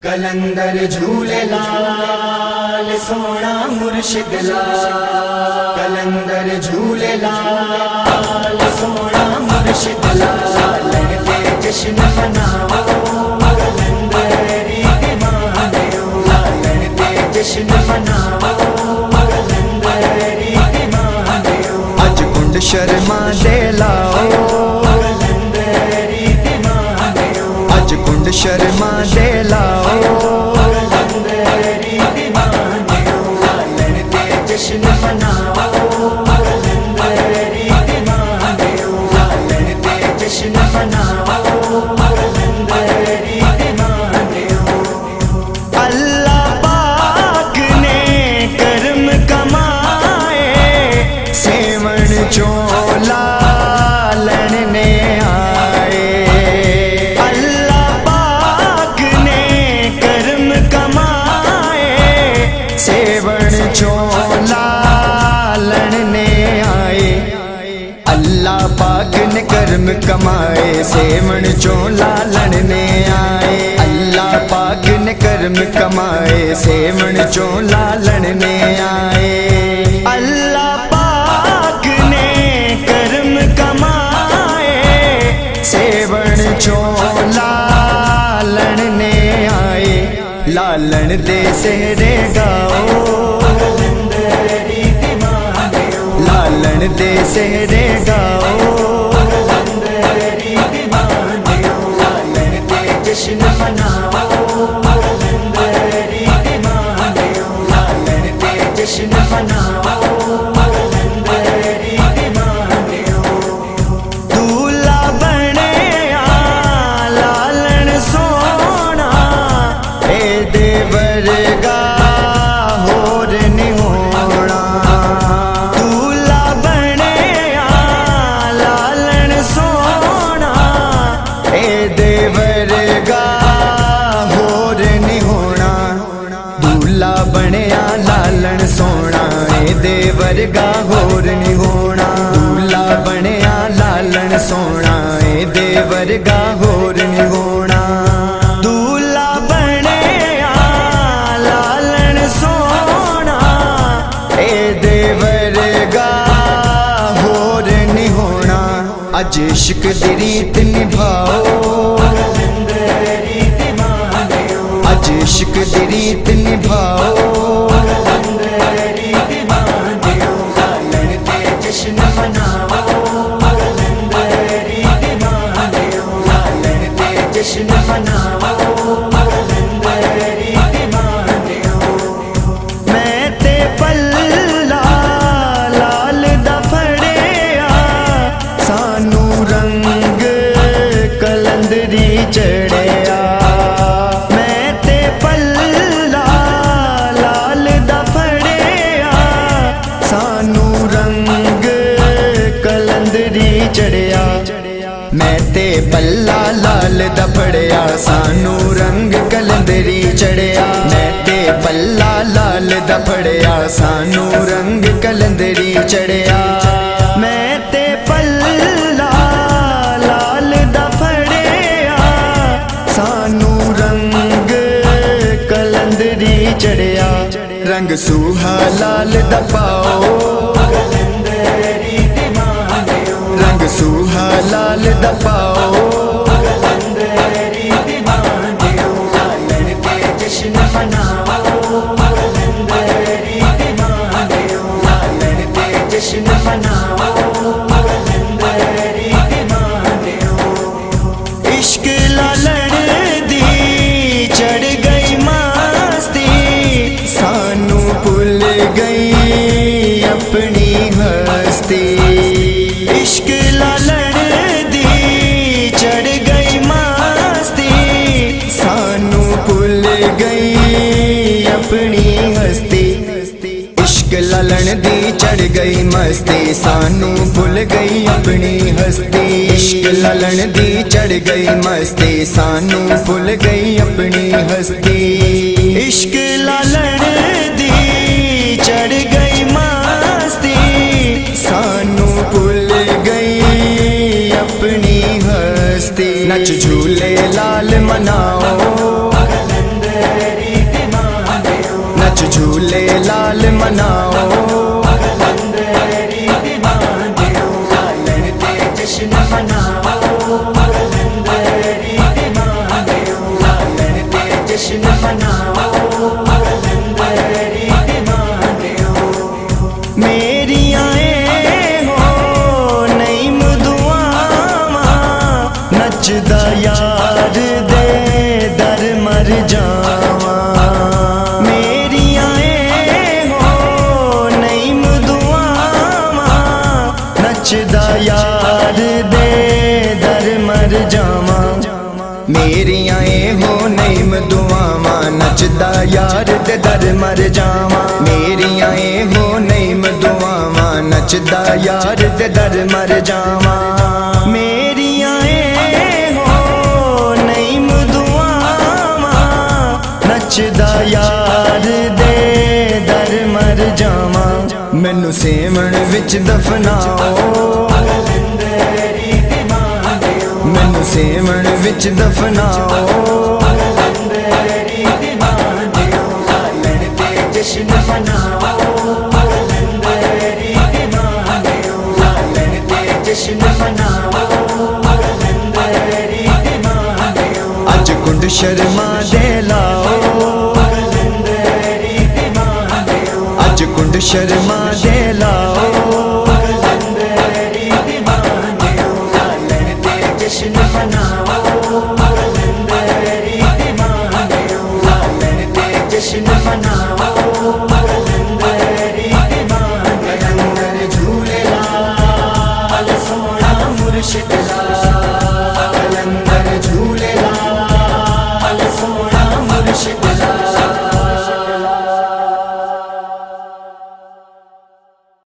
कलंदर झूले लाल सोना मुर्शिद लाल। कलंदर झूले लाल सोना मुर्शिद लाल। लड़के जश्न मनाओ कलंदरी दीवाने लाल। लड़के जश्न मनाओ कलंदरी दीवाने। अज कुंड शर्मा दे लाओ कलंदरी दीवाने। अज कुंड शर्मा दे लाओ कलंदरी दीवाने लाल। लड़के जश्न मनाओ कलंदरी दीवाने लाल। लड़के जश्न मनाओ कलंदरी दीवाने। अल्लाह पाक ने कर्म कमाए सेवन चोला लड़ने आए। अल्लाह पाक ने कर्म कमाए सेवन चोला लड़ने आए। अल्लाह पाक ने कर्म कमाए सेवन चोला लड़ने आए। अल्लाह पाक ने कर्म कमाए सेवन चोला लड़ने आए। अल्लाह पाक ने कर्म कमाए सेवन चोला लड़ने आए। लालन दे सेहरे गाओ कलंदरी दीवाने लालन दे सेहरे गाओ कलंदरी दीवाने लाल। लड़के जश्न मनाओ कलंदरी दीवाने लाल। लड़के जश्न मनाओ कलंदरी दीवाने। दूल्हा बने लालन सोना ए देवरगा होर नहीं होना। दूल्हा बने लालन सोना ए देवरगा होर नहीं होना। दूल्हा बनया लालन सोना ए देवरगा होर नहीं होना। दूल्हा बनया लालन सोना ए देवरगा होर नहीं होना। दूल्हा बनया लालन सोना ए देवरगा होर नहीं होना। अज इश्क दी रीत निभाओ कलंदरी दीवाने अज इश्क दी रीत निभाओ। कलंदरी दीवाने लाल। लड़के जश्न मनाओ कलंदरी दीवाने लाल। लड़के जश्न मनाओ कलंदरी दीवाने। मैं ते पल्ला लाल दा फड़िया सानू रंग कलंदरी चढ़िया। मैं ते पल्ला लाल दा फड़िया सानू रंग कलंदरी चढ़िया। मैं ते पल्ला लाल दा फड़िया सानू रंग कलंदरी चढ़िया। मैं ते पल्ला लाल दा फड़िया सानू रंग कलंदरी चढ़िया। मैं ते पल्ला लाल दा फड़िया सानू रंग कलंदरी चढ़िया। रंग सूहा लाल दा पाओ कलंदरी दीवाने रंग सूहा लाल दा पाओ। कलंदरी दीवाने लाल। लड़के जश्न मनाओ कलंदरी दीवाने लाल। लड़के जश्न मनाओ कलंदरी दीवाने। इश्क लालन दी चढ़ गई मस्ती सानू भुल गई अपनी हस्ती। इश्क लालन दी चढ़ गई मस्ती सानू भुल गई अपनी हस्ती। इश्क लालन दी चढ़ गई मस्ती सानू भुल गई अपनी हस्ती। इश्क लालन दी चढ़ गई मस्ती सानू भुल गई अपनी हस्ती। इश्क लालन दी चढ़ गई मस्ती सानू भुल गई अपनी हस्ती। नच झूले लाल मनाओ कलंदरी मनाओ कलंदरी दीवानियों लालन ते जश्न मनाओ कलंदरी दीवानियों लालन ते जश्न मनाओ कलंदरी दीवानियों मेरी आए हो नईम दुआवा नचदा यार दे दर मर जावा मेरी आए हो नईम दुआवा नचदा यार दे दर मर जावा मेरी आए हो नईम दुआवा नचदा यार दे दर मर जावा मेरी आए हो नईम दुआवा नचदा यार दे दर मर जावा मेरी आए हो नईम दुआवा नचदा यार दे दर मर जावा मैनू सेवण विच दफनाओ कलंदरी दीवानियों मैनू सेवण विच दफनाओ कलंदरी दीवानियों लालन ते जश्न मनाओ कलंदरी दीवानियों लालन ते जश्न मनाओ कलंदरी दीवानियों अज कुंड शर्मा दे लाओ कलंदरी दीवानियों अज कुंड शर्मा दे लाओ कलंदरी दीवानियों लालन ते जश्न मनाओ कलंदरी दीवानियों लालन ते जश्न मनाओ